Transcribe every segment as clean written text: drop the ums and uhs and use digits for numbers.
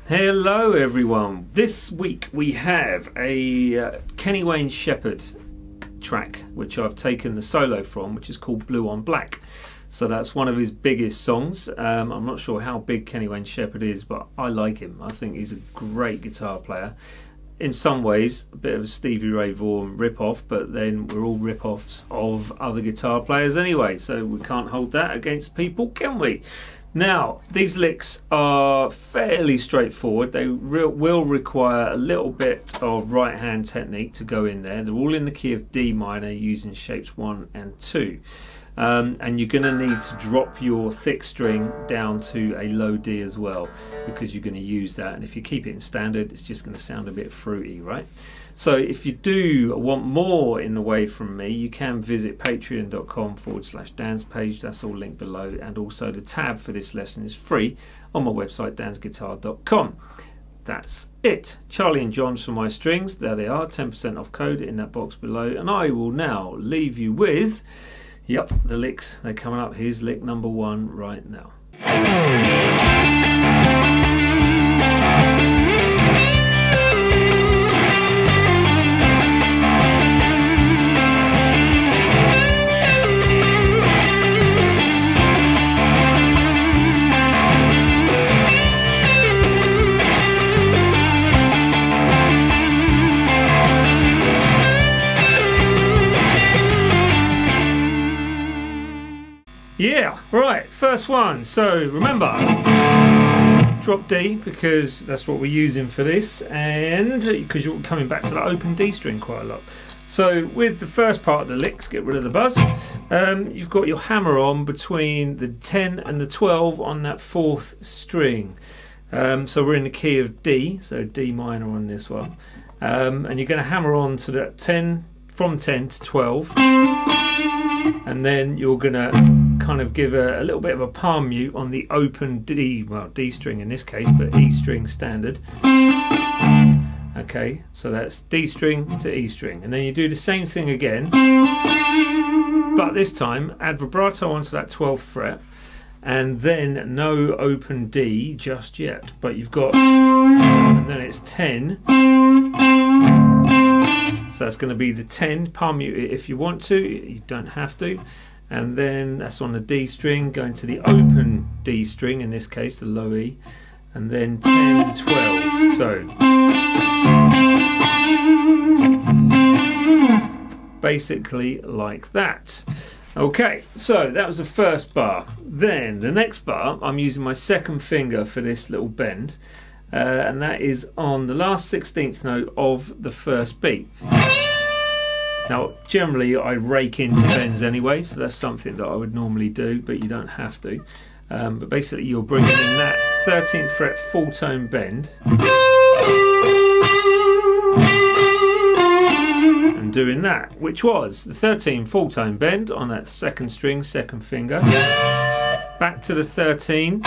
Hello everyone. This week we have a Kenny Wayne Shepherd track which I've taken the solo from, which is called Blue on Black. So that's one of his biggest songs. I'm not sure how big Kenny Wayne Shepherd is, but I like him. I think he's a great guitar player. In some ways a bit of a Stevie Ray Vaughan rip-off, but then we're all rip-offs of other guitar players anyway, so we can't hold that against people, can we? Now, these licks are fairly straightforward. They will require a little bit of right hand technique to go in there. They're all in the key of D minor using shapes 1 and 2. And you're going to need to drop your thick string down to a low D as well, because you're going to use that. And if you keep it in standard, it's just going to sound a bit fruity, right? So if you do want more in the way from me, you can visit patreon.com/Dan's page. That's all linked below. And also the tab for this lesson is free on my website, dansguitar.com. That's it. Charlie and John's for my strings. There they are, 10% off code in that box below. And I will now leave you with, yep, the licks. They're coming up. Here's lick number 1 right now. Yeah, right, first one. So remember, drop D, because that's what we're using for this, and because you're coming back to the open D string quite a lot. So with the first part of the licks, get rid of the buzz, you've got your hammer on between the 10 and the 12 on that 4th string. So we're in the key of D, so D minor on this one, and you're going to hammer on to that 10, from 10 to 12, and then you're going to kind of give a little bit of a palm mute on the open D, well, D string in this case, but E string standard. Okay, so that's D string to E string, and then you do the same thing again, but this time add vibrato onto that 12th fret, and then no open D just yet, but you've got, and then it's 10. So that's going to be the 10, palm mute it if you want to, you don't have to. And then that's on the D string, going to the open D string, in this case the low E, and then 10, 12. So basically like that. Okay, so that was the first bar. Then the next bar, I'm using my second finger for this little bend. And that is on the last 16th note of the first beat. Now generally I rake into bends anyway, so that's something that I would normally do, but you don't have to. But basically you're bringing in that 13th fret full tone bend and doing that, which was the 13 full tone bend on that second string, second finger, back to the 13,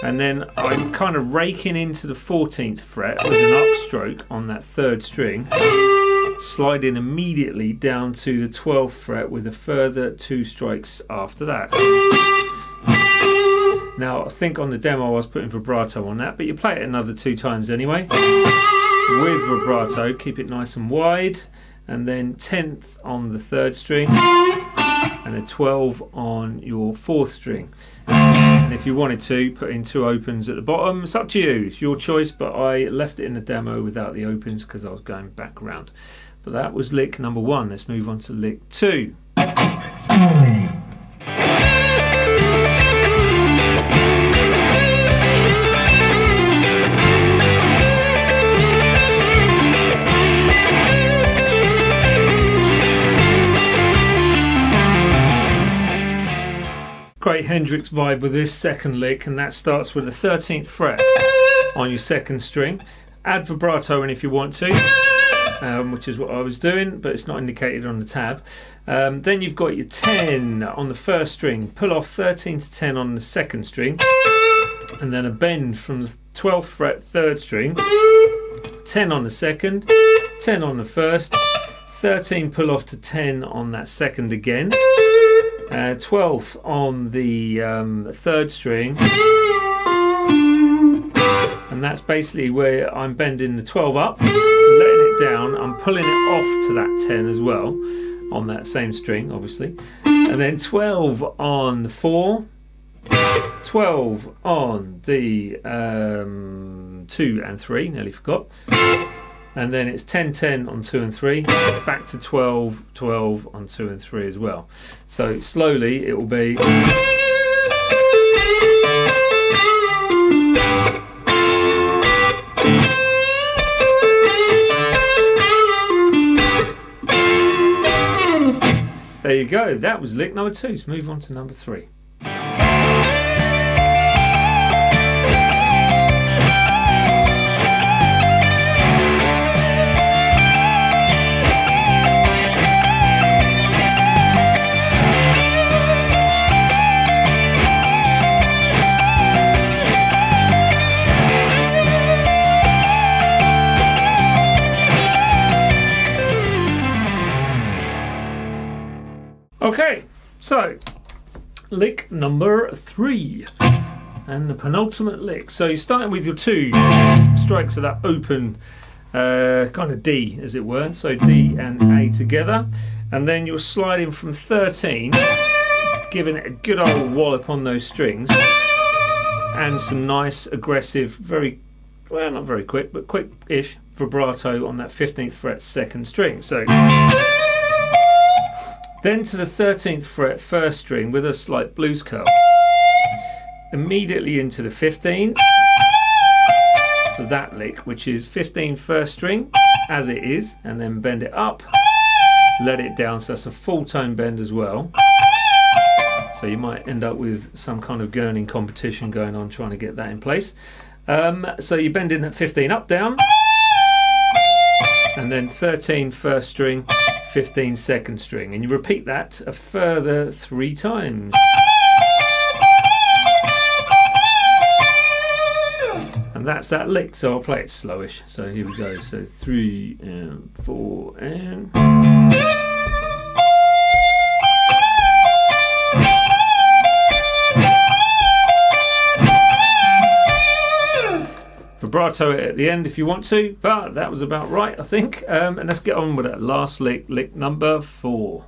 and then I'm kind of raking into the 14th fret with an upstroke on that 3rd string, sliding immediately down to the 12th fret with a further 2 strikes after that. Now I think on the demo I was putting vibrato on that, but you play it another 2 times anyway. With vibrato, keep it nice and wide, and then 10th on the 3rd string, and a 12 on your 4th string. And if you wanted to put in 2 opens at the bottom, it's up to you, it's your choice, but I left it in the demo without the opens because I was going back around. But that was lick number 1. Let's move on to lick 2. Great Hendrix vibe with this second lick, and that starts with the 13th fret on your 2nd string. Add vibrato in if you want to, which is what I was doing, but it's not indicated on the tab. Then you've got your 10 on the 1st string, pull off 13 to 10 on the 2nd string, and then a bend from the 12th fret 3rd string, 10 on the 2nd, 10 on the 1st, 13 pull off to 10 on that 2nd again, 12th on the 3rd string, and and that's basically where I'm bending the 12 up, letting it down, I'm pulling it off to that 10 as well, on that same string obviously, and then 12 on the 4, 12 on the 2 and 3, nearly forgot, and then it's 10 10 on 2 and 3, back to 12 12 on 2 and 3 as well. So slowly it will be there you go. That was lick number 2. Let's move on to number 3. Okay, so lick number 3 and the penultimate lick. So you're starting with your 2 strikes of that open kind of D, as it were, so D and A together, and then you're sliding from 13, giving it a good old wallop on those strings, and some nice aggressive, very, well, not very quick, but quick-ish vibrato on that 15th fret 2nd string. So then to the 13th fret 1st string with a slight blues curl. Immediately into the 15 for that lick, which is 15 1st string as it is, and then bend it up, let it down, so that's a full tone bend as well. So you might end up with some kind of gurning competition going on trying to get that in place. So you bend in at 15 up down, and then 13 1st string, 15 2nd string, and you repeat that a further 3 times. And that's that lick. So I'll play it slowish. So here we go. So 3 and 4 and vibrato it at the end if you want to, but that was about right, I think. And let's get on with that last lick, lick number 4.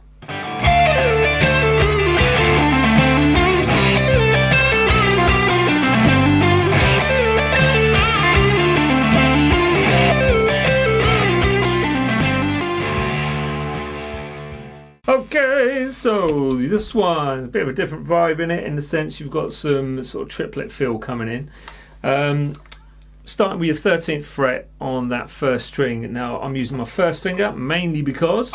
Okay, so this one, a bit of a different vibe in it, in the sense you've got some sort of triplet feel coming in. Starting with your 13th fret on that 1st string. Now I'm using my 1st finger mainly because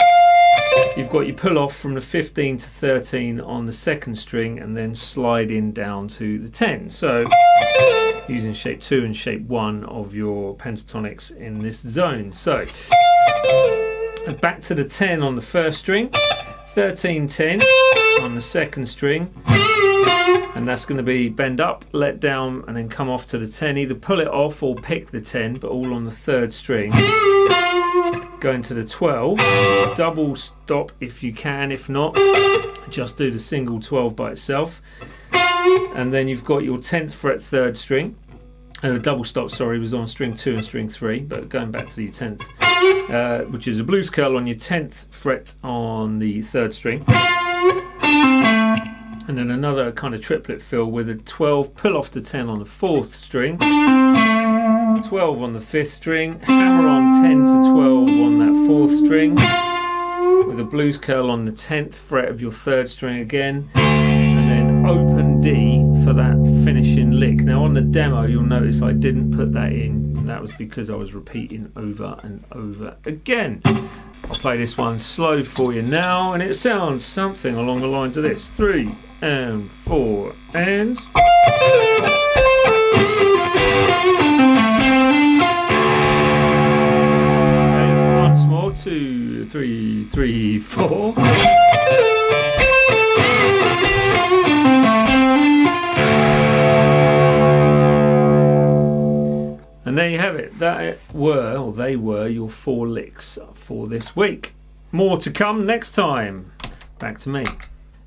you've got your pull off from the 15 to 13 on the 2nd string, and then sliding down to the 10. So using shape 2 and shape 1 of your pentatonics in this zone. So back to the 10 on the 1st string, 13 10 on the 2nd string, and that's going to be bend up, let down, and then come off to the 10. Either pull it off or pick the 10, but all on the 3rd string. Going to the 12, double stop if you can, if not just do the single 12 by itself. And then you've got your 10th fret 3rd string, and the double stop, sorry, was on string 2 and string 3, but going back to your 10th, which is a blues curl on your 10th fret on the 3rd string. And then another kind of triplet fill with a 12, pull off to 10 on the 4th string, 12 on the 5th string, hammer on 10 to 12 on that 4th string, with a blues curl on the 10th fret of your 3rd string again, and then open D for that finishing lick. Now on the demo you'll notice I didn't put that in, and that was because I was repeating over and over again. I'll play this one slow for you now, and it sounds something along the lines of this. 3 and 4 and... Okay, once more. 2, 3, 3, 4. And there you have it. They were your 4 licks for this week. More to come next time. Back to me.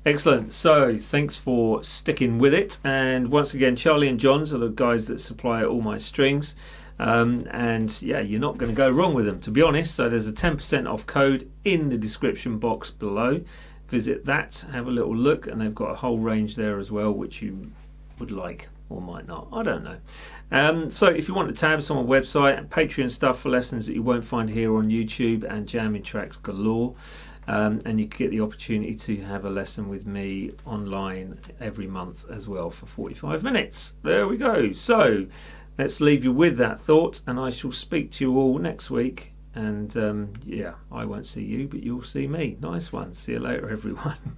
Excellent. So thanks for sticking with it. And once again, Charlie and John's are the guys that supply all my strings. And yeah, you're not going to go wrong with them, to be honest. So there's a 10% off code in the description box below. Visit that, have a little look, and they've got a whole range there as well, which you would like or might not, I don't know. So if you want the tabs on my website and Patreon stuff for lessons that you won't find here on YouTube, and jamming tracks galore, and you get the opportunity to have a lesson with me online every month as well for 45 minutes. There we go. So let's leave you with that thought, and I shall speak to you all next week. And yeah, I won't see you, but you'll see me. Nice one. See you later, everyone.